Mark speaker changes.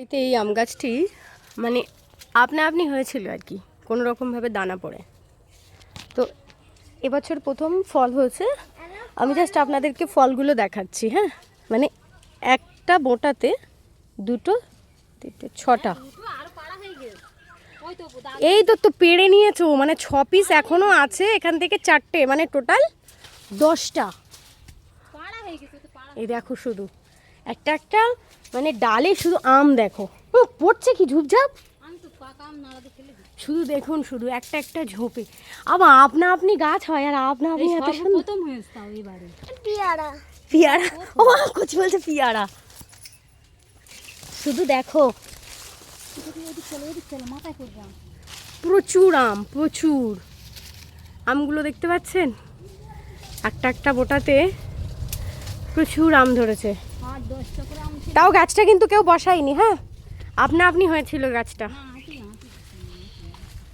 Speaker 1: এতে এই আম গাছটি মানে আপনা আপনি হয়েছিল আর কি, কোনো রকমভাবে দানা পড়ে। তো এবছর প্রথম ফল হয়েছে। আমি জাস্ট আপনাদেরকে ফলগুলো দেখাচ্ছি। হ্যাঁ, মানে একটা বোটাতে দুটো, তিনটে, ছটা। এই তো পেড়ে নিয়েছো, মানে 6 পিস এখনো আছে, এখান থেকে 4টে, মানে টোটাল 10টা। এই দেখো শুধু একটা একটা মানে ডালে শুধু আম দেখো। পড়ছে কি ঝুপঝাপ, শুধু দেখুন, শুধু একটা একটা ঝোপে। আবার আপনা আপনি গাছ হয়, আর আপনা আপনি এত প্রথম হয়েছে এবারে পিয়ারা। পিয়ারা, ও কচি বলছে পিয়ারা। শুধু দেখো প্রচুর আম, প্রচুর আমগুলো দেখতে পাচ্ছেন, একটা একটা বোটাতে প্রচুর আম ধরেছে। তাও গাছটা কিন্তু কেউ বসায়নি, হ্যাঁ আপনা আপনি হয়েছিল গাছটা।